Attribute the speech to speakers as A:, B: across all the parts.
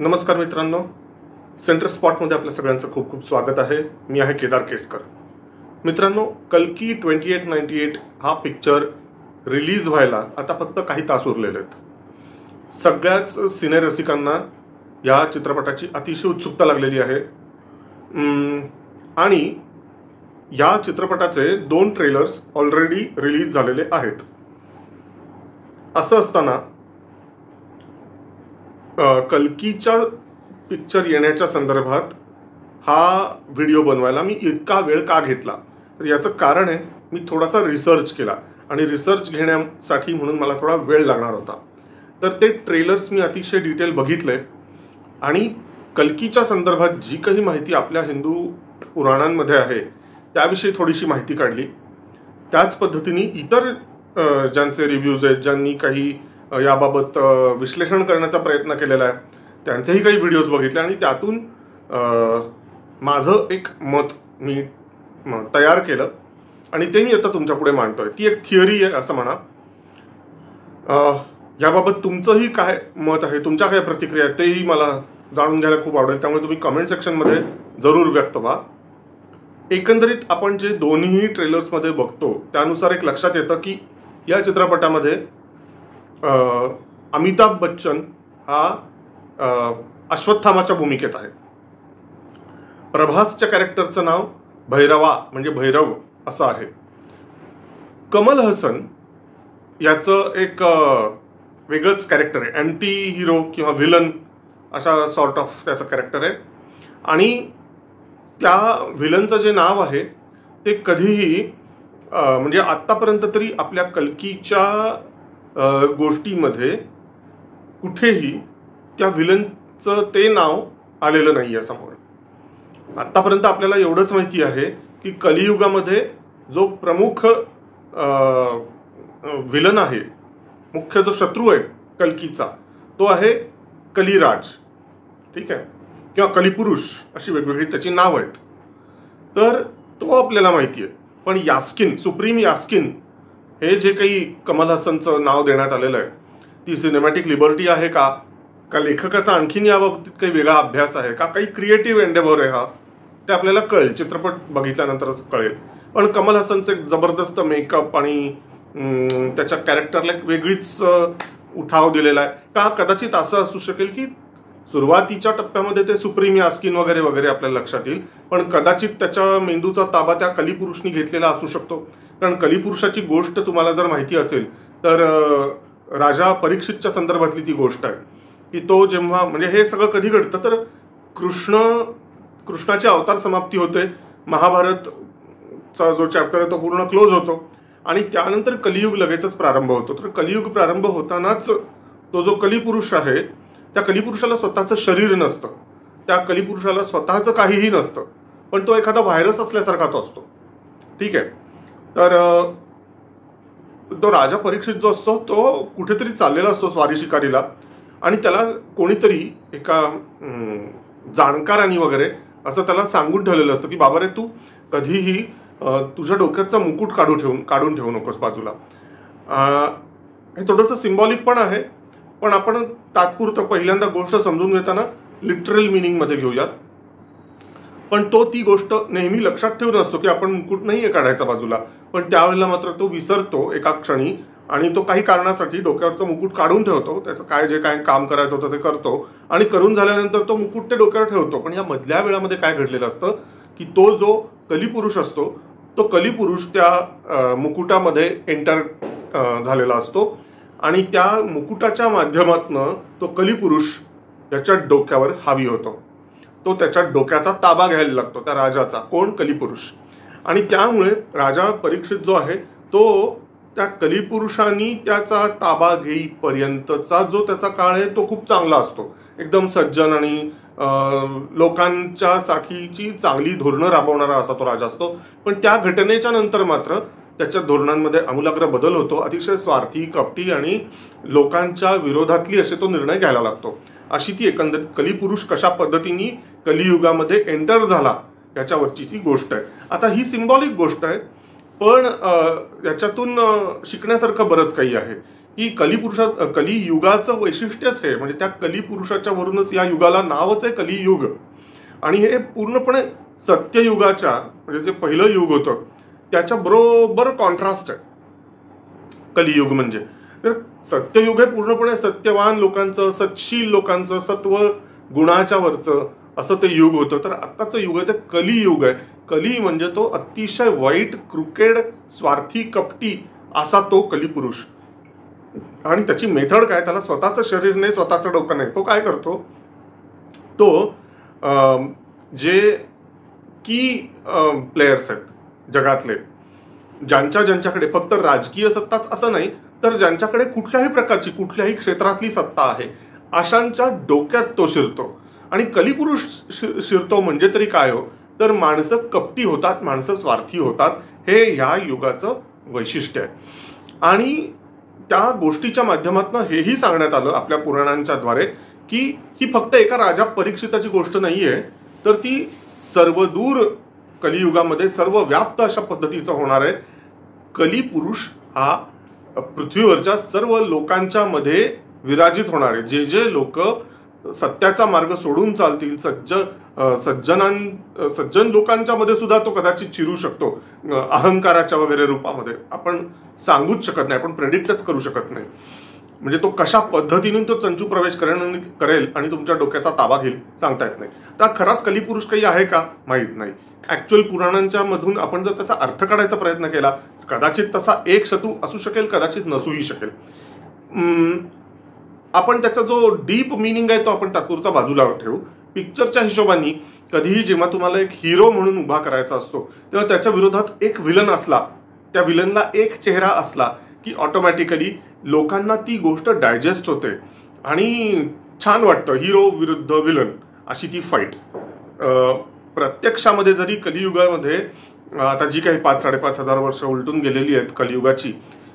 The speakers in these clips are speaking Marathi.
A: नमस्कार मित्रांनो, सेंटर स्पॉटमध्ये आपल्या सगळ्यांचं खूप खूप स्वागत आहे. मी आहे केदार केसकर. मित्रांनो, कल्की 2898 हा पिक्चर रिलीज व्हायला आता फक्त काही तास उरलेले आहेत. सगळ्याच सिने रसिकांना या चित्रपटाची अतिशय उत्सुकता लागलेली आहे आणि या चित्रपटाचे 2 ट्रेलर्स ऑलरेडी रिलीज झालेले आहेत. असं असताना कल्कीच्या पिक्चर येण्याच्या संदर्भात हा व्हिडिओ बनवायला मी इतका वेळ का घेतला, तर याचं कारण आहे मी थोडासा रिसर्च केला आणि रिसर्च घेण्यासाठी म्हणून मला थोडा वेळ लागणार होता. तर ते ट्रेलर्स मी अतिशय डिटेल बघितले आणि कल्कीच्या संदर्भात जी काही माहिती आपल्या हिंदू पुराणांमध्ये आहे त्याविषयी थोडीशी माहिती काढली. त्याच पद्धतीने इतर ज्यांचे रिव्ह्यूज आहेत, ज्यांनी काही याबाबत विश्लेषण करण्याचा प्रयत्न केलेला आहे, त्यांचेही काही व्हिडिओज बघितले आणि त्यातून माझं एक मत मी तयार केलं आणि ते मी आता तुमच्या पुढे मांडतोय. ती एक थिअरी आहे असं म्हणा. याबाबत तुमचंही काय मत आहे, तुमच्या काय प्रतिक्रिया आहेत तेही मला जाणून घ्यायला खूप आवडेल. त्यामुळे तुम्ही कमेंट सेक्शनमध्ये जरूर व्यक्त व्हा. एकंदरीत आपण जे दोन्ही ट्रेलर्समध्ये बघतो त्यानुसार एक लक्षात येतं की या चित्रपटामध्ये अमिताभ बच्चन हा अश्वत्थामाच्या भूमिकेत आहे. प्रभासच्या कॅरेक्टरचं नाव भैरवा म्हणजे भैरव असं आहे. कमल हसन याचं एक वेगळंच कॅरेक्टर आहे, अँटी हिरो किंवा व्हिलन अशा सॉर्ट ऑफ त्याचं कॅरेक्टर आहे. आणि त्या व्हिलनचं जे नाव आहे ते कधीही म्हणजे आत्तापर्यंत तरी आपल्या कल्कीच्या गोष्टीमध्ये कुठेही त्या व्हिलनचं ते नाव आलेलं नाही आहे समोर. आत्तापर्यंत आपल्याला एवढंच माहिती आहे की कलियुगामध्ये जो प्रमुख व्हिलन आहे, मुख्य जो शत्रू आहे कल्कीचा, तो आहे कलिराज, ठीक आहे, किंवा कलिपुरुष अशी वेगवेगळी त्याची नाव आहेत. तर तो आपल्याला माहिती आहे. पण यास्किन, सुप्रीम यास्किन हे जे काही कमल हसनचं नाव देण्यात आलेलं आहे, ती सिनेमॅटिक लिबर्टी आहे का लेखकाचा आणखीन याबाबतीत काही वेगळा अभ्यास आहे का, काही क्रिएटिव्ह एंडेव्हर आहे हा, ते आपल्याला कळेल, चित्रपट बघितल्यानंतरच कळेल. पण कमल हसनचं एक जबरदस्त मेकअप आणि त्याच्या कॅरेक्टरला एक वेगळीच उठाव दिलेला आहे का. कदाचित असं असू शकेल की सुरुवातीच्या टप्प्यामध्ये ते सुप्रीम यास्किन वगैरे वगैरे आपल्याला लक्षात येईल, पण कदाचित त्याच्या मेंदूचा ताबा त्या कलिपुरुषनी घेतलेला असू शकतो. कारण कलिपुरुषाची गोष्ट तुम्हाला जर माहिती असेल तर राजा परीक्षितच्या संदर्भातली ती गोष्ट आहे की तो जेव्हा, म्हणजे हे सगळं कधी घडतं तर कृष्णाची अवतार समाप्ती होते, महाभारतचा जो चॅप्टर आहे तो पूर्ण क्लोज होतो आणि त्यानंतर कलियुग लगेचच प्रारंभ होतो. तर कलियुग प्रारंभ होतानाच तो जो कलिपुरुष आहे त्या कलिपुरुषाला स्वतःचं शरीर नसतं, त्या कलिपुरुषाला स्वतःचं काहीही नसतं, पण तो एखादा व्हायरस असल्यासारखा तो असतो, ठीक आहे. तर तो राजा परीक्षित जो असतो तो कुठेतरी चाललेला असतो स्वारी शिकारीला आणि त्याला कोणीतरी एका जाणकारांनी वगैरे असं त्याला सांगून ठेवलेलं असतं की बाबा रे, तू कधीही तुझ्या डोक्याचा मुकुट काढून ठेवू नकोस बाजूला. हे थोडंसं सिम्बॉलिक पण आहे, पण आपण तात्पुरतं पहिल्यांदा गोष्ट समजून घेताना लिटरल मिनिंगमध्ये घेऊयात. पण तो ती गोष्ट नेहमी लक्षात ठेवून असतो की आपण मुकुट नाहीये काढायचा बाजूला, पण त्यावेळेला मात्र तो विसरतो एका क्षणी आणि तो काही कारणासाठी डोक्यावरचं मुकुट काढून ठेवतो. त्याचं जे काय काम करायचं होतं ते करतो आणि करून झाल्यानंतर तो मुकुट ते डोक्यावर ठेवतो. पण या मधल्या वेळामध्ये काय घडलेलं असतं की तो जो कलिपुरुष असतो तो कलिपुरुष त्या मुकुटामध्ये एंटर झालेला असतो आणि त्या मुकुटाच्या माध्यमातनं तो कलिपुरुष याच्या डोक्यावर हावी होतो. तो त्याच्या डोक्याचा ताबा घ्यायला लागतो, त्या राजाचा, कोण, कलिपुरुष. आणि त्यामुळे राजा परीक्षित जो आहे तो त्या कलिपुरुषांनी त्याचा ताबा घेईपर्यंतचा जो त्याचा काळ आहे तो खूप चांगला असतो, एकदम सज्जन आणि लोकांच्या साठीची चांगली धोरणं राबवणारा असा तो राजा असतो. पण त्या घटनेच्या नंतर मात्र त्याच्या धोरणांमध्ये आमूलाग्र बदल होतो. अतिशय स्वार्थी, कपटी आणि लोकांच्या विरोधातली असे तो निर्णय घ्यायला लागतो. अशी ती एकंदरीत कलिपुरुष कशा पद्धतीने कलियुगामध्ये एंटर झाला याच्यावरची ती गोष्ट आहे. आता ही सिम्बॉलिक गोष्ट आहे, पण याच्यातून शिकण्यासारखं बरंच काही आहे की कलियुगाचं वैशिष्ट्यच हे, म्हणजे त्या कलिपुरुषाच्या वरूनच या युगाला नावच आहे कलियुग. आणि हे पूर्णपणे सत्ययुगाच्या, म्हणजे जे पहिलं युग होतं त्याच्या बरोबर कॉन्ट्रास्ट आहे कलियुग म्हणजे. तर सत्ययुग हे पूर्णपणे सत्यवान लोकांचं, सत्शील लोकांचं, सत्व गुणाच्या वरचं असं ते युग होतं. तर आत्ताचं युग आहे ते कलियुग आहे. कली म्हणजे तो अतिशय वाईट, क्रुकेड, स्वार्थी, कपटी असा तो कलिपुरुष. आणि त्याची मेथड काय, त्याला स्वतःचं शरीर नाही, स्वतःचं डोकं नाही. तो काय करतो, तो जे की प्लेयर्स आहेत जगातले, ज्यांच्याकडे फक्त राजकीय सत्ताच असं नाही, तर ज्यांच्याकडे कुठल्याही प्रकारची, कुठल्याही क्षेत्रातली सत्ता आहे, अशांच्या डोक्यात तो शिरतो. आणि कलिपुरुष शिरतो म्हणजे तरी काय हो, तर माणसं कपटी होतात, माणसं स्वार्थी होतात. हे ह्या युगाचं वैशिष्ट्य आहे. आणि त्या गोष्टीच्या माध्यमातून हेही सांगण्यात आलं आपल्या पुराणांच्या द्वारे की ही फक्त एका राजा परीक्षिताची गोष्ट नाहीये, तर ती सर्वदूर कलियुगामध्ये सर्व व्याप्त अशा पद्धतीचं होणार आहे. कलिपुरुष हा पृथ्वीवरच्या सर्व लोकांच्या मध्ये विराजित होणार आहे. जे जे लोक सत्याचा मार्ग सोडून चालतील, सज्जन लोकांच्या मध्ये सुद्धा तो कदाचित चिरू शकतो, अहंकाराच्या वगैरे रूपामध्ये. आपण सांगूच शकत नाही, आपण प्रेडिक्टच करू शकत नाही. म्हणजे तो कशा पद्धतीने तो चंचू प्रवेश करेल आणि तुमच्या डोक्याचा ताबा घेईल सांगता येत नाही. तर खराच कलिपुरुष काही आहे का, माहीत नाही. ऍक्च्युअल पुराणांच्या मधून आपण जर त्याचा अर्थ काढायचा प्रयत्न केला, कदाचित तसा एक शत्रू असू शकेल, कदाचित नसूही शकेल. आपण त्याचा जो डीप मिनिंग आहे तो आपण तात्पुरता बाजूला ठेवू. पिक्चरच्या हिशोबाने कधीही जेव्हा तुम्हाला एक हिरो म्हणून उभा करायचा असतो, तेव्हा त्याच्या विरोधात एक विलन असला, त्या विलनला एक चेहरा असला की ऑटोमॅटिकली लोकांना ती गोष्ट डायजेस्ट होते आणि छान वाटतं. हिरो विरुद्ध विलन अशी ती फाईट. प्रत्यक्षामध्ये जरी कलियुगामध्ये आता जी काही 5-5.5 वर्ष उलटून गेलेली आहेत कलियुगाची,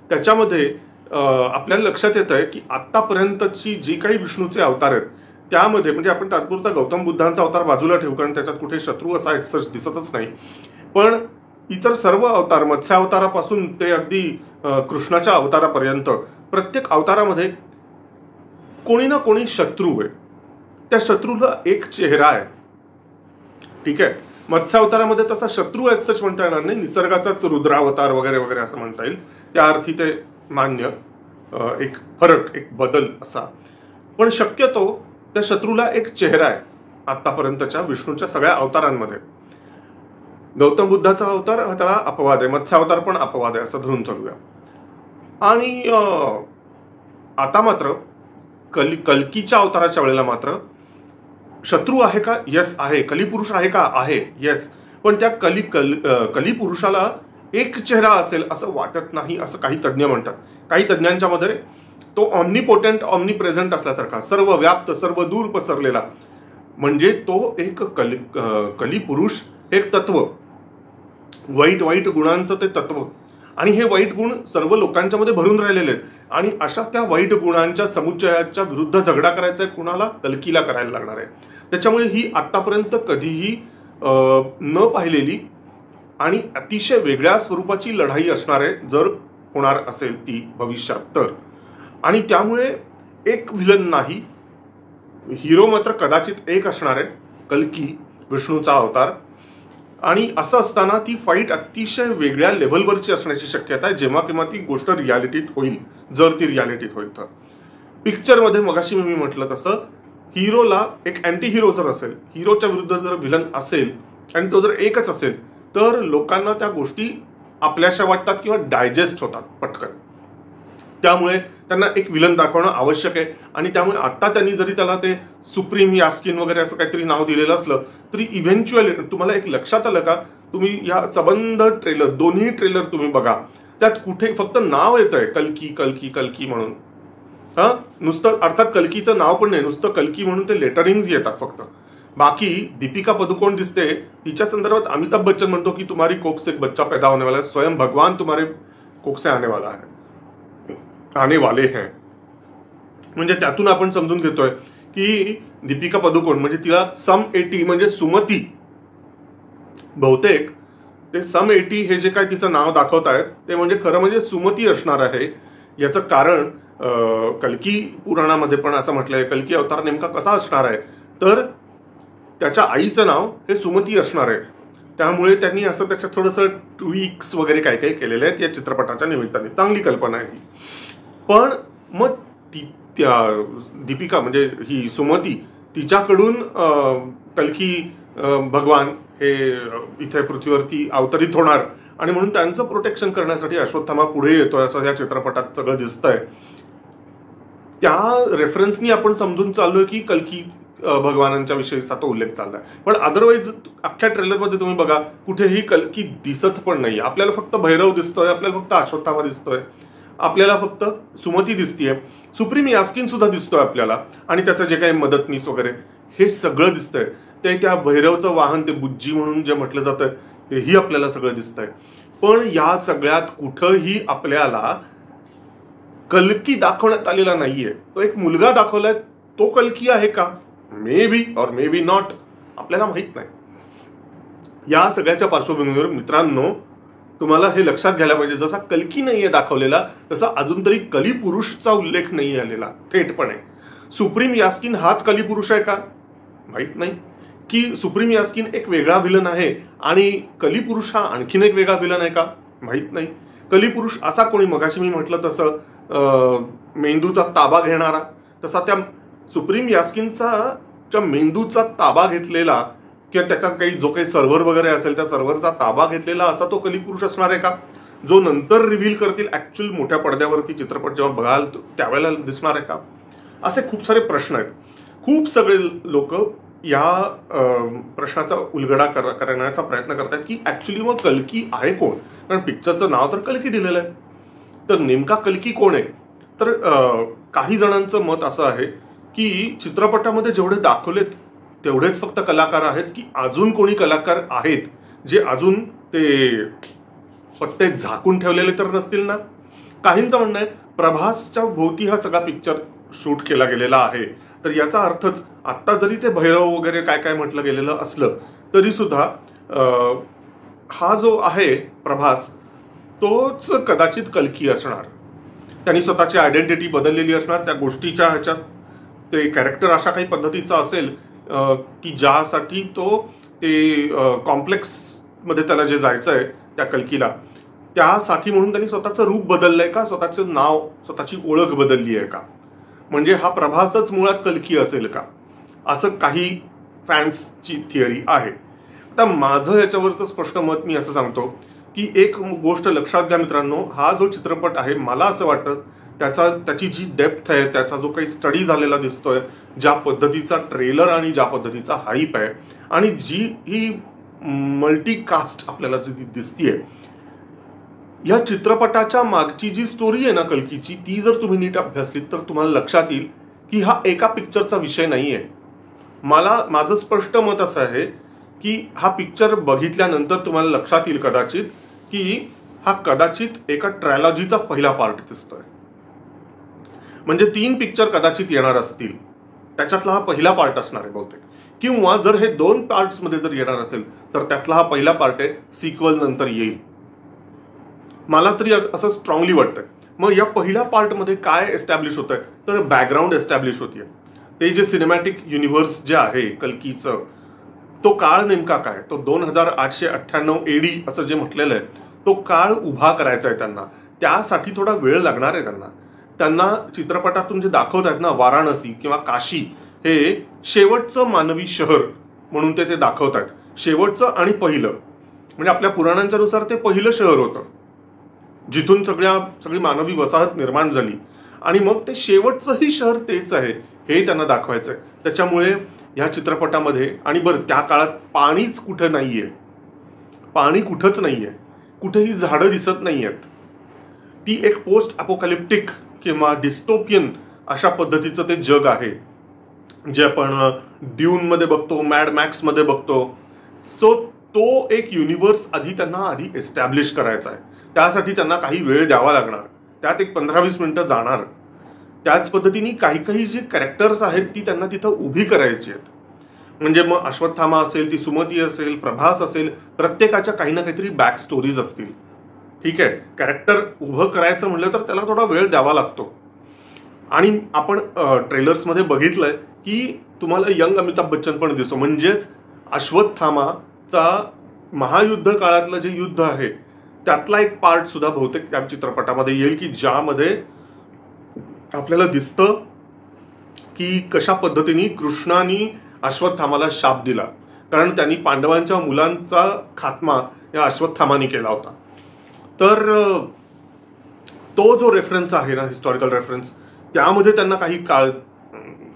A: त्याच्यामध्ये आपल्याला लक्षात येत आहे की आतापर्यंतची जी काही विष्णूचे अवतार आहेत त्यामध्ये, म्हणजे आपण तात्पुरता गौतम बुद्धांचा अवतार बाजूला ठेवू कारण त्याच्यात कुठे शत्रू असा दिसतच नाही, पण इतर सर्व अवतार, मत्स्य अवतारापासून ते अगदी कृष्णाच्या अवतारापर्यंत प्रत्येक अवतारामध्ये कोणी ना कोणी शत्रू आहे. त्या शत्रूला एक चेहरा आहे. ठीक आहे, मत्स्य अवतारामध्ये तसा शत्रू आहे सच म्हणता येणार नाही, निसर्गाचाच रुद्रावतार वगैरे वगैरे असं म्हणता येईल. त्या अर्थी ते मान्य, एक फरक, एक बदल असा. पण शक्यतो त्या शत्रूला एक चेहरा आहे आतापर्यंतच्या विष्णूच्या सगळ्या अवतारांमध्ये. गौतम बुद्धाचा अवतार हा त्याला अपवाद आहे, मत्स्य अवतार पण अपवाद आहे असं धरून चालूया. आणि आता मात्र कल्कीच्या अवताराच्या वेळेला मात्र शत्रू आहे का, यस आहे. कलिपुरुष आहे का, आहे, यस. पण त्या कलिपुरुषाला एक चेहरा असेल असं वाटत नाही असं काही तज्ज्ञ म्हणतात. काही तज्ज्ञांच्या मध्ये तो ऑमनिपोटेंट, ऑमनिप्रेझेंट असल्यासारखा, सर्व व्याप्त, सर्व दूर पसरलेला, म्हणजे तो एक कलिपुरुष, एक तत्व, वाईट गुणांचं ते तत्व. आणि हे वाईट गुण सर्व लोकांच्या मध्ये भरून राहिलेले आहेत. आणि अशा त्या वाईट गुणांच्या समुच्चयाच्या विरुद्ध झगडा करायचा आहे कुणाला, कल्कीला करायला लागणार आहे. त्याच्यामुळे ही आतापर्यंत कधीही न पाहिलेली आणि अतिशय वेगळ्या स्वरूपाची लढाई असणार आहे, जर होणार असेल ती भविष्यात तर. आणि त्यामुळे एक विलन नाही, हिरो मात्र कदाचित एक असणार आहे, कल्की, विष्णूचा अवतार. आणि असं असताना ती फाईट अतिशय वेगळ्या लेव्हलवरची असण्याची शक्यता आहे जेव्हा केव्हा ती गोष्ट रियालिटीत होईल, जर ती रियालिटीत होईल तर. पिक्चरमध्ये मगाशी मी म्हटलं तसं हिरोला एक अँटी हिरो जर असेल, हिरोच्या विरुद्ध जर विलन असेल आणि तो जर एकच असेल, तर लोकांना त्या गोष्टी आपल्याशा वाटतात किंवा डायजेस्ट होतात पटकन. त्यामुळे त्यांना एक विलन दाखवणं आवश्यक आहे. आणि त्यामुळे आता त्यांनी जरी त्याला ते सुप्रीम यास्किन वगैरे असं काहीतरी नाव दिलेलं असलं तरी इव्हेंच्युअली तुम्हाला एक लक्षात आलं का, तुम्ही या संबंध ट्रेलर, दोन्ही ट्रेलर तुम्ही बघा, त्यात कुठे फक्त नाव येत आहे कल्की कल्की कल्की म्हणून. हा, नुसतं, अर्थात कल्कीचं नाव पण नाही, नुसतं कल्की म्हणून ते लेटरिंग्स येतात फक्त. बाकी दीपिका पदुकोण दिसते, तिच्या संदर्भात अमिताभ बच्चन म्हणतो की तुम्हारी कोख से एक बच्चा पैदा होने वाला है, स्वयं भगवान तुम्हारे कोख से आने वाला है, आने वाले हैं. म्हणजे त्यातून आपण समजून घेतोय की दीपिका पदुकोण म्हणजे तिला सम 80 म्हणजे सुमती, बहुतेक ते सम 80 हे जे काय तिचं नाव दाखवत आहेत ते म्हणजे खरं म्हणजे सुमती असणार आहे. याचं कारण कल्की पुराणामध्ये पण असं म्हटलंय, कल्की अवतार नेमका कसा असणार आहे, तर त्याच्या आईचं नाव हे सुमती असणार आहे. त्यामुळे त्यांनी असं त्याच्यात थोडंसं ट्विक्स वगैरे काय काय केलेले आहेत या चित्रपटाच्या निमित्ताने. चांगली कल्पना आहे ही. पण मग त्या दीपिका म्हणजे ही सुमती, तिच्याकडून कल्की भगवान हे इथे पृथ्वीवरती अवतरित होणार आणि म्हणून त्यांचं प्रोटेक्शन करण्यासाठी अश्वत्थामा पुढे येतोय असं या चित्रपटात सगळं दिसतंय. त्या रेफरन्सनी आपण समजून चाललोय की कल्की भगवानांच्या विषयीचा तो उल्लेख चाललाय. पण अदरवाईज अख्ख्या ट्रेलरमध्ये तुम्ही बघा, कुठेही कल्की दिसत पण नाही. आपल्याला फक्त भैरव दिसतोय, आपल्याला फक्त अश्वत्थामा दिसतोय, आपल्याला फक्त सुमती दिसतीये, सुप्रीम यास्किन सुद्धा दिसतोय आपल्याला, आणि त्याचं जे काही मदतनीस वगैरे हे सगळं दिसतंय. ते त्या भैरवचं वाहन, ते बुज्जी म्हणून जे म्हटलं जातंय तेही आपल्याला सगळं दिसतंय. पण या सगळ्यात कुठंही आपल्याला कल्की दाखवण्यात आलेला नाहीये. तो एक मुलगा दाखवलाय, तो कल्की आहे का? मे बी और मे बी नॉट, आपल्याला माहित नाही. या सगळ्याच्या पार्श्वभूमीवर मित्रांनो, तुम्हाला हे लक्षात घ्यायला पाहिजे, जसा कल्की नाहीये दाखवलेला तसा अजून तरी कलिपुरुषचा उल्लेख नाही आलेला थेटपणे. सुप्रीम यास्किन हाच कलिपुरुष आहे का? माहित नाही. की सुप्रीम यास्किन एक वेगळा विलन आहे आणि कलिपुरुष हा आणखीन एक वेगळा विलन आहे का? माहित नाही. कलिपुरुष असा कोणी, मगाशी मी म्हटलं तसं मेंदूचा ताबा घेणारा, तसा त्या सुप्रीम यास्किनचा मेंदूचा ताबा घेतलेला किंवा त्याच्यात काही जो काही सर्व्हर वगैरे असेल त्या सर्व्हरचा ताबा घेतलेला असा तो कलिपुरुष असणार आहे का? जो नंतर रिव्हील करतील ऍक्च्युअल मोठ्या पडद्यावरती चित्रपट जेव्हा बघाल त्यावेळेला दिसणार आहे का? असे खूप सारे प्रश्न आहेत. खूप सगळे लोक या प्रश्नाचा उलगडा करण्याचा प्रयत्न करतात की ऍक्च्युअली मग कल्की आहे कोण? कारण पिक्चरचं नाव तर कल्की दिलेलं आहे, तर नेमका कल्की कोण आहे? तर काही जणांचं मत असं आहे की चित्रपटामध्ये जेवढे दाखवलेत तेवढेच फक्त कलाकार आहेत, की अजून कोणी कलाकार आहेत जे अजून ते पत्ते झाकून ठेवलेले तर नसतील ना? काहींचं म्हणणं आहे प्रभासच्या भोवती हा सगळा पिक्चर शूट केला गेलेला आहे. तर याचा अर्थच आत्ता जरी ते भैरव वगैरे काय काय म्हटलं गेलेलं असलं तरी सुद्धा हा जो आहे प्रभास तोच कदाचित कल्की असणार. त्यांनी स्वतःची आयडेंटिटी बदललेली असणार त्या गोष्टीच्या ह्याच्यात. ते कॅरेक्टर अशा काही पद्धतीचा असेल की ज्यासाठी तो ते कॉम्प्लेक्स मध्ये त्याला जे जायचं आहे त्या कल्कीला, त्यासाठी म्हणून त्यांनी स्वतःचं रूप बदललंय का, स्वतःचं नाव, स्वतःची ओळख बदलली आहे का? म्हणजे हा प्रभासच मुळात कल्की असेल का, असं काही फॅन्सची थिअरी आहे. आता माझं याच्यावरचं स्पष्ट मत मी असं सांगतो की एक गोष्ट लक्षात घ्या मित्रांनो, हा जो चित्रपट आहे मला असं वाटतं त्याची जी डेप्थ आहे, त्याचा जो काही स्टडी झालेला दिसतोय, ज्या पद्धतीचा ट्रेलर आणि ज्या पद्धतीचा हाईप आहे आणि जी ही मल्टीकास्ट आपल्याला जी दिसतीये, या चित्रपटाच्या मागची जी स्टोरी आहे ना कल्कीची, ती जर तुम्ही नीट अभ्यासलीत तर तुम्हाला लक्षात येईल की हा एका पिक्चरचा विषय नाहीये. माझं स्पष्ट मत असं आहे की हा पिक्चर बघितल्यानंतर तुम्हाला लक्षात येईल कदाचित की हा कदाचित एका ट्रायलॉजीचा पहिला पार्ट दिसतोय. म्हणजे 3 पिक्चर कदाचित येणार असतील, त्याच्यातला हा पहिला पार्ट असणार आहे बहुतेक. किंवा जर हे 2 पार्ट्स मध्ये जर येणार असेल तर त्यातला हा पहिला पार्ट आहे, सिक्वल नंतर येईल. मला तरी असं स्ट्रॉंगली वाटतंय. मग या पहिल्या पार्ट मध्ये काय एस्टॅब्लिश होत आहे, तर बॅकग्राऊंड एस्टॅब्लिश होतीये. ते जे सिनेमॅटिक युनिव्हर्स जे आहे कल्कीचं, तो काळ नेमका काय, तो 2898 AD असं जे म्हटलेलं आहे, तो काळ उभा करायचा आहे त्यांना. त्यासाठी थोडा वेळ लागणार आहे त्यांना चित्रपटातून जे दाखवत आहेत ना, वाराणसी किंवा काशी हे शेवटचं मानवी शहर म्हणून ते दाखवत आहेत. शेवटचं आणि पहिलं, म्हणजे आपल्या पुराणांच्या नुसार ते पहिलं शहर होतं जिथून सगळी मानवी वसाहत निर्माण झाली, आणि मग ते शेवटचंही शहर तेच आहे हे त्यांना दाखवायचंय. त्याच्यामुळे ह्या चित्रपटामध्ये, आणि बरं त्या काळात पाणीच कुठं नाहीये, पाणी कुठंच नाहीये, कुठेही झाडं दिसत नाहीयेत. ती एक पोस्ट अपोकॅलिप्टिक किंवा डिस्टोपियन अशा पद्धतीचं ते जग आहे जे आपण ड्यून मध्ये बघतो, मॅड मॅक्स मध्ये बघतो. सो तो एक युनिव्हर्स त्यांना एस्टॅब्लिश करायचा आहे. त्यासाठी त्यांना काही वेळ द्यावा लागणार, त्यात एक 15-20 मिनिटं जाणार. त्याच पद्धतीने काही जी कॅरेक्टर्स आहेत ती त्यांना तिथं उभी करायची आहेत. म्हणजे मग अश्वत्थामा असेल, ती सुमती असेल, प्रभास असेल, प्रत्येकाच्या काही ना काहीतरी बॅक स्टोरीज असतील. ठीक आहे, कॅरेक्टर उभं करायचं म्हणलं तर त्याला थोडा वेळ द्यावा लागतो. आणि आपण ट्रेलर्समध्ये बघितलंय की तुम्हाला यंग अमिताभ बच्चन पण दिसतो. म्हणजेच अश्वत्थामाचा महायुद्ध काळातलं जे युद्ध आहे त्यातला एक पार्ट सुद्धा बहुतेक त्या चित्रपटामध्ये येईल की ज्यामध्ये आपल्याला दिसतं की कशा पद्धतीने कृष्णाने अश्वत्थामाला शाप दिला, कारण त्यांनी पांडवांच्या मुलांचा खात्मा या अश्वत्थामाने केला होता. तर तो जो रेफरन्स आहे ना, हिस्टॉरिकल रेफरन्स, त्यामध्ये त्यांना काही काळ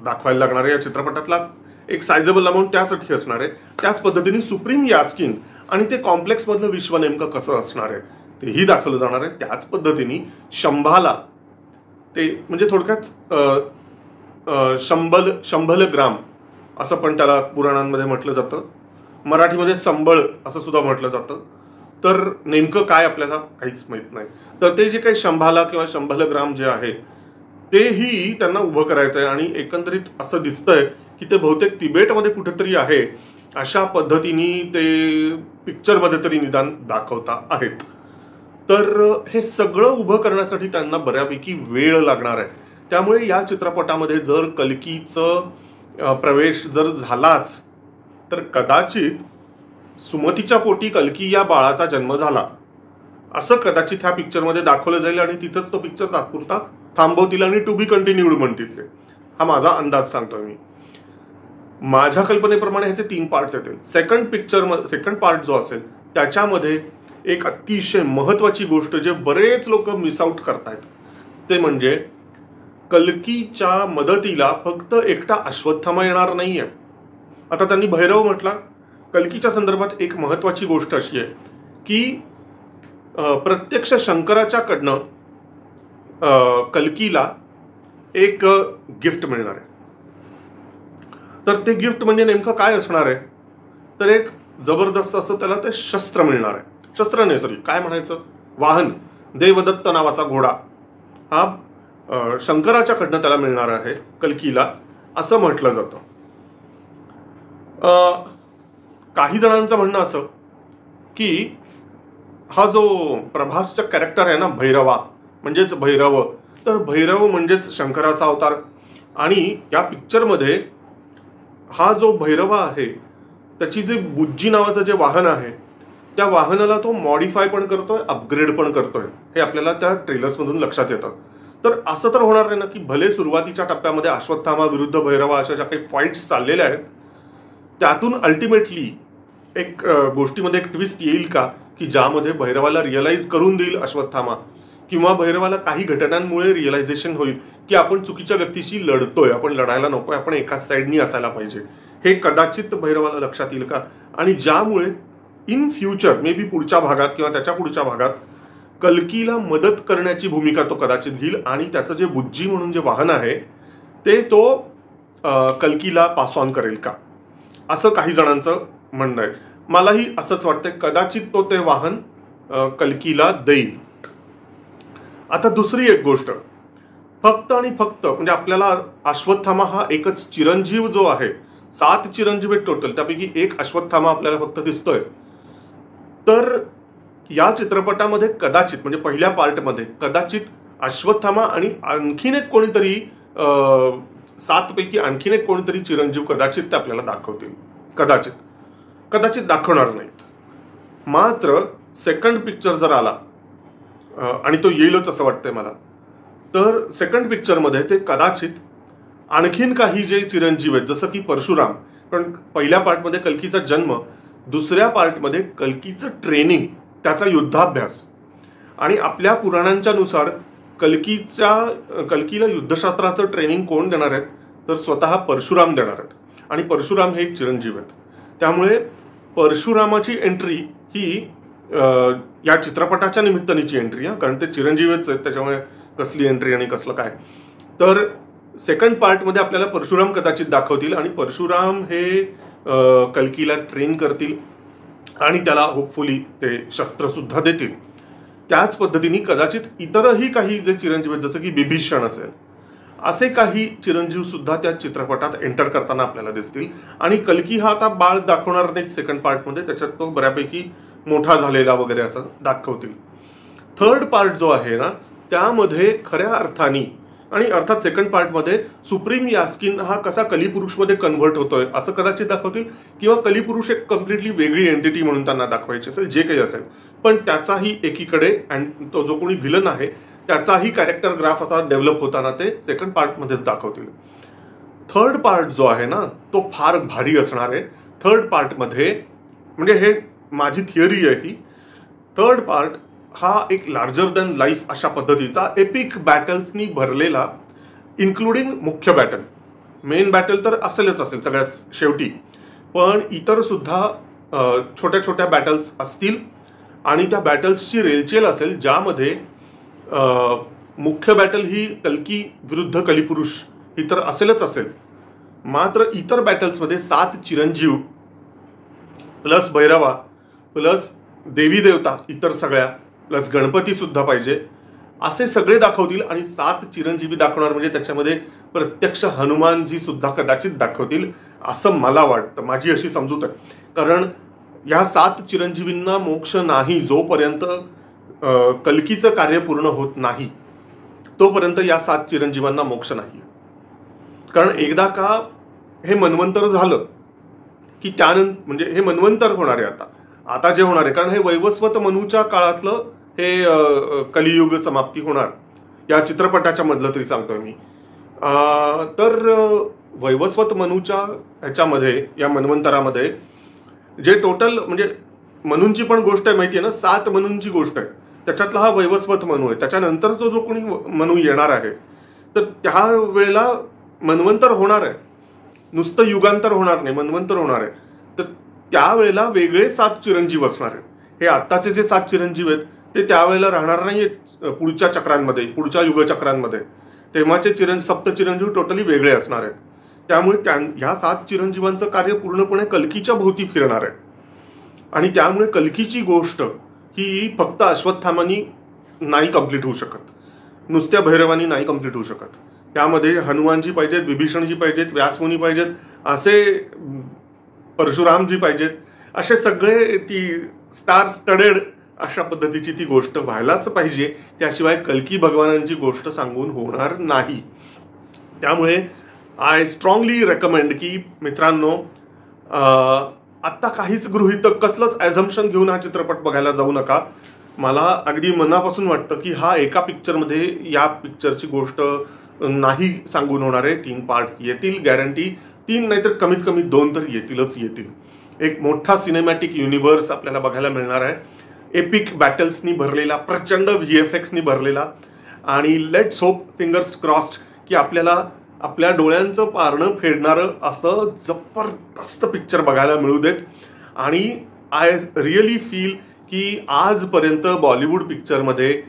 A: दाखवायला लागणार आहे. या चित्रपटातला एक सायझेबल अमाऊंट त्यासाठी असणार आहे. त्याच पद्धतीने सुप्रीम यास्किन आणि ते कॉम्प्लेक्स मधलं विश्व नेमकं कसं असणार आहे तेही दाखवलं जाणार आहे. त्याच पद्धतीने शंभाला, ते म्हणजे थोडक्यात शंभल ग्राम असं पण त्याला पुराणांमध्ये म्हटलं जातं, मराठीमध्ये संबळ असं सुद्धा म्हटलं जातं. तर नेमकं काय आपल्याला काहीच माहित नाही. तर ते जे काही शंभाला किंवा शंभल ग्राम जे आहे तेही त्यांना उभं करायचं आहे. आणि एकंदरीत असं दिसतंय की ते बहुतेक तिबेटमध्ये कुठेतरी आहे, अशा पद्धतीने ते पिक्चरमध्ये तरी निदान दाखवता आहेत. तर हे सगळं उभं करण्यासाठी त्यांना बऱ्यापैकी वेळ लागणार आहे. त्यामुळे या चित्रपटामध्ये जर कल्कीचं प्रवेश जर झालाच तर कदाचित सुमतीच्या पोटी कल्की या बाळाचा जन्म झाला असं कदाचित ह्या पिक्चरमध्ये दाखवलं जाईल आणि तिथंच तो पिक्चर तात्पुरता थांबवतील आणि टू बी कंटिन्यूड म्हणतील ते. हा माझा अंदाज सांगतोय मी. माझ्या कल्पनेप्रमाणे ह्याचे 3 पार्ट्स येतील. सेकंड पार्ट जो असेल त्याच्यामध्ये एक अतिशय महत्वाची गोष्ट जे बरेच लोक मिस आउट करतायत ते म्हणजे कल्कीच्या मदतीला फक्त एकटा अश्वत्थामा येणार नाहीये. आता त्यांनी भैरव म्हटला. कल्कीच्या संदर्भात एक महत्वाची गोष्ट अशी आहे की प्रत्यक्ष शंकराच्याकडनं कल्कीला एक गिफ्ट मिळणार आहे. तर ते गिफ्ट म्हणजे नेमकं काय असणार आहे, तर एक जबरदस्त असं त्याला ते शस्त्र मिळणार आहे. शस्त्र नाही, सॉरी, काय म्हणायचं, वाहन. देवदत्त नावाचा घोडा हा शंकराच्याकडनं त्याला मिळणार आहे कल्कीला, असं म्हटलं जातं. काही जणांचं म्हणणं असं की हा जो प्रभासचा कॅरेक्टर आहे ना, भैरवा म्हणजेच भैरव, तर भैरव म्हणजेच शंकराचा अवतार. आणि या पिक्चरमध्ये हा जो भैरवा आहे त्याची जे बुज्जी नावाचं जे वाहन आहे त्या वाहनाला तो मॉडिफाय पण करतोय, अपग्रेड पण करतोय, हे आपल्याला त्या ट्रेलर्स मधून लक्षात येतं. तर असं तर होणार नाही ना की भले सुरुवातीच्या टप्प्यामध्ये अश्वत्थामा विरुद्ध भैरवा अशा ज्या काही फाईट्स चाललेल्या आहेत त्यातून अल्टिमेटली एक गोष्टीमध्ये एक ट्विस्ट येईल का की ज्यामध्ये भैरवाला रिअलाइज करून देईल अश्वत्थामा, किंवा भैरवाला काही घटनांमुळे रिअलायझेशन होईल की आपण चुकीच्या व्यक्तीशी लढतोय, आपण लढायला नकोय, आपण एकाच साईडनी असायला पाहिजे, हे कदाचित भैरवाला लक्षात येईल का. आणि ज्यामुळे इन फ्युचर मे बी पुढच्या भागात किंवा त्याच्या पुढच्या भागात कल्कीला मदत करण्याची भूमिका तो कदाचित घेईल आणि त्याचं जे बुज्जी म्हणून जे वाहन आहे ते तो कल्कीला पास ऑन करेल का, असं काही जणांचं म्हणणं आहे. मलाही असंच वाटतंय, कदाचित तो ते वाहन कल्कीला देईल. आता दुसरी एक गोष्ट, फक्त आणि फक्त म्हणजे आपल्याला अश्वत्थामा हा एकच चिरंजीव जो आहे, 7 चिरंजीव आहेत टोटल, त्यापैकी एक अश्वत्थामा आपल्याला फक्त दिसतोय. तर या चित्रपटामध्ये कदाचित म्हणजे पहिल्या पार्टमध्ये कदाचित अश्वत्थामा आणि आणखीन एक कोणीतरी 7 पैकी आणखीन एक कोणीतरी चिरंजीव कदाचित ते आपल्याला दाखवतील, कदाचित दाखवणार नाहीत. मात्र सेकंड पिक्चर जर आला आणि तो येईलच असं वाटतंय मला, तर सेकंड पिक्चरमध्ये ते कदाचित आणखीन काही जे चिरंजीव आहेत जसं की परशुराम, कारण पहिल्या पार्टमध्ये कल्कीचा जन्म, दुसऱ्या पार्टमध्ये कल्कीचं ट्रेनिंग, त्याचा युद्धाभ्यास. आणि आपल्या पुराणांच्या नुसार कल्कीला युद्धशास्त्राचं ट्रेनिंग कोण देणार आहेत, तर स्वतः परशुराम देणार आहेत. आणि परशुराम हे एक चिरंजीव आहेत. त्यामुळे परशुरामाची एंट्री ही या चित्रपटाच्या निमित्तानेची एंट्री, कारण ते चिरंजीवच आहेत, त्याच्यामुळे कसली एंट्री आणि कसलं काय. तर सेकंड पार्टमध्ये आपल्याला परशुराम कदाचित दाखवतील आणि परशुराम हे कल्कीला ट्रेन करतील आणि त्याला होपफुली ते शस्त्र सुद्धा देतील. त्याच पद्धतीने कदाचित इतरही काही जे चिरंजीव आहेत जसं की बिभीषण असेल, असे काही चिरंजीव सुद्धा त्या चित्रपटात एंटर करताना आपल्याला दिसतील. आणि कल्की हा आता बाळ दाखवणार नाहीत सेकंड पार्टमध्ये, त्याच्यात तो बऱ्यापैकी मोठा झालेला वगैरे असं दाखवतील. थर्ड पार्ट जो आहे ना त्यामध्ये खऱ्या अर्थाने आणि अर्थात सेकंड पार्टमध्ये सुप्रीम यास्किन हा कसा कलिपुरुषमध्ये कन्व्हर्ट होतोय असं कदाचित दाखवतील, किंवा कलिपुरुष एक कम्प्लिटली वेगळी एंटिटी म्हणून त्यांना दाखवायची असेल, जे काही असेल. पण त्याचाही एकीकडे तो जो कोणी व्हिलन आहे त्याचाही कॅरेक्टर ग्राफ असा डेव्हलप होताना ते सेकंड पार्टमध्येच दाखवतील. थर्ड पार्ट जो आहे ना तो फार भारी असणार आहे. थर्ड पार्टमध्ये म्हणजे हे माझी थिअरी आहे ही, थर्ड पार्ट हा एक लार्जर दॅन लाईफ अशा पद्धतीचा एपिक बॅटल्सनी भरलेला, इन्क्लुडिंग मुख्य बॅटल, मेन बॅटल तर असेलच असेल सगळ्यात शेवटी, पण इतर सुद्धा छोट्या छोट्या बॅटल्स असतील आणि त्या बॅटल्सची रेलचेल असेल, ज्यामध्ये मुख्य बॅटल ही कल्की विरुद्ध कलिपुरुष ही तर असेलच असेल, मात्र इतर बॅटल्समध्ये 7 चिरंजीव प्लस भैरवा प्लस देवी देवता इतर सगळ्या प्लस गणपती सुद्धा पाहिजे असे सगळे दाखवतील. आणि 7 चिरंजीवी दाखवणार म्हणजे त्याच्यामध्ये प्रत्यक्ष हनुमानजी सुद्धा कदाचित दाखवतील असं मला वाटतं, माझी अशी समजूत आहे. कारण या 7 चिरंजीवींना मोक्ष नाही, जोपर्यंत कल्कीचं कार्य पूर्ण होत नाही तोपर्यंत या 7 चिरंजीवांना मोक्ष नाही. कारण एकदा का हे मन्वंतर झालं की त्यानंतर म्हणजे हे मन्वंतर होणार आहे आता जे होणार आहे, कारण हे वैवस्वत मनूच्या काळातलं हे कलियुग समाप्ती होणार, या चित्रपटाच्या मधलं तरी सांगतोय मी. तर वैवस्वत मनूच्या ह्याच्यामध्ये या मन्वंतरामध्ये जे टोटल म्हणजे मनूंची पण गोष्ट आहे माहिती आहे ना, 7 मनूंची गोष्ट आहे, त्याच्यातला हा वैवस्वत मनू आहे. त्याच्यानंतर जो कोणी मनू येणार आहे तर त्या वेळेला मन्वंतर होणार आहे, नुसतं युगांतर होणार नाही, मन्वंतर होणार आहे. तर त्यावेळेला वेगळे 7 चिरंजीव असणार आहेत. हे आत्ताचे जे 7 चिरंजीव आहेत ते त्यावेळेला राहणार नाहीत पुढच्या चक्रांमध्ये, पुढच्या युगचक्रांमध्ये. तेव्हाचे सप्तचिरंजीव टोटली वेगळे असणार आहेत. त्यामुळे ह्या 7 चिरंजीवांचं कार्य पूर्णपणे कल्कीच्या भोवती फिरणार आहे. आणि त्यामुळे कल्कीची गोष्ट ही फक्त अश्वत्थामानी नाही कम्प्लीट होऊ शकत, नुसत्या भैरवानी नाही कम्प्लीट होऊ शकत. त्यामध्ये हनुमानजी पाहिजेत, विभीषणजी पाहिजेत, व्यासमुनी पाहिजेत, असे परशुरामजी पाहिजेत, असे सगळे ती स्टार स्टडेड अशा पद्धतीची ती गोष्ट व्हायलाच पाहिजे. त्याशिवाय कल्की भगवानांची गोष्ट सांगून होणार नाही. त्यामुळे आय स्ट्रॉंगली रेकमेंड की मित्रांनो, आत्ता काहीच गृहीतक कसलंच ॲझम्पशन घेऊन हा चित्रपट बघायला जाऊ नका. मला अगदी मनापासून वाटतं की हा एका पिक्चरमध्ये या पिक्चरची गोष्ट नाही सांगून होणार आहे. 3 पार्ट्स येतील गॅरंटी, 3 नाहीतर कमीत कमी 2 तर येतीलच येतील. एक मोठा सिनेमॅटिक युनिव्हर्स आपल्याला बघायला मिळणार आहे, एपिक बॅटल्सनी भरलेला, प्रचंड VFXनी भरलेला. आणि लेट्स होप, फिंगर्स क्रॉस्ड, की आपल्याला आपल्या डोळ्यांचं पारणं फेडणारं असं जबरदस्त पिक्चर बघायला मिळू देत. आणि आय रिअली फील की आजपर्यंत बॉलिवूड पिक्चरमध्ये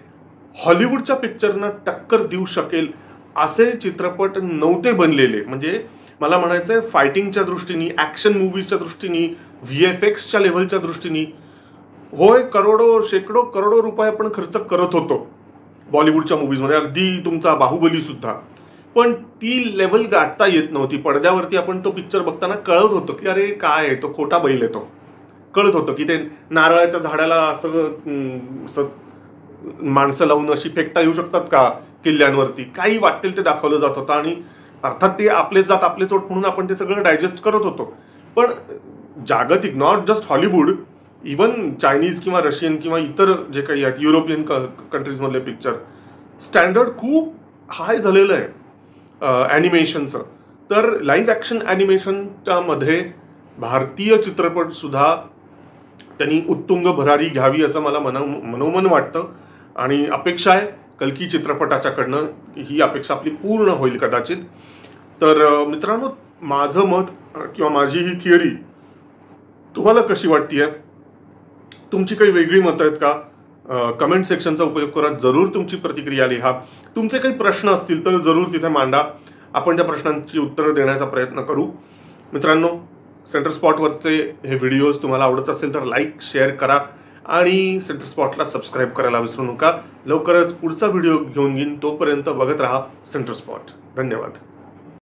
A: हॉलिवूडच्या पिक्चरना टक्कर देऊ शकेल असे चित्रपट नव्हते बनलेले. म्हणजे मला म्हणायचंय फायटिंगच्या दृष्टीने, ऍक्शन मूव्हीच्या दृष्टीने, VFXच्या लेव्हलच्या दृष्टीने, होय करोडो शेकडो करोडो रुपये आपण खर्च करत होतो बॉलिवूडच्या मूव्हीजमध्ये, अगदी तुमचा बाहुबली सुद्धा. पण ती लेव्हल गाठता येत नव्हती. पडद्यावरती आपण तो पिक्चर बघताना कळत होतं की अरे काय आहे तो, खोटा बैल आहे तो. कळत होतं की ते नारळाच्या झाडाला असं माणसं लावून अशी फेकता येऊ शकतात का किल्ल्यांवरती, काही वाटेल ते दाखवलं जात होतं. आणि अर्थात ते आपलेच जात आपले चोट म्हणून आपण ते सगळं डायजेस्ट करत होतो. पण जागतिक, not just Hollywood, even Chinese किंवा रशियन किंवा इतर जे काही आहेत युरोपियन कंट्रीजमधले पिक्चर, स्टँडर्ड खूप हाय झालेलं आहे ॲनिमेशनचं. तर लाईव्ह ॲक्शन ॲनिमेशनच्या मध्ये भारतीय चित्रपट सुद्धा त्यांनी उत्तुंग भरारी घ्यावी असं मला मनोमन वाटतं. आणि अपेक्षा आहे कल्की चित्रपटाच्याकडनं ही अपेक्षा आपली पूर्ण होईल कदाचित. तर मित्रांनो, माझं मत किंवा माझी ही थिअरी तुम्हाला कशी वाटतीये? तुमची काही वेगळी मतं आहेत का? कमेंट सेक्शनचा उपयोग करा, जरूर तुमची प्रतिक्रिया लिहा. तुमचे काही प्रश्न असतील तर जरूर तिथे मांडा, आपण त्या प्रश्नांची उत्तरं देण्याचा प्रयत्न करू. मित्रांनो, सेंटर स्पॉटवरचे हे व्हिडिओज तुम्हाला आवडत असेल तर लाईक, शेअर करा आणि सेंटर स्पॉटला सबस्क्राईब करायला विसरू नका. लवकरच पुढचा व्हिडिओ घेऊन येईन, तोपर्यंत बघत राहा सेंटर स्पॉट. धन्यवाद.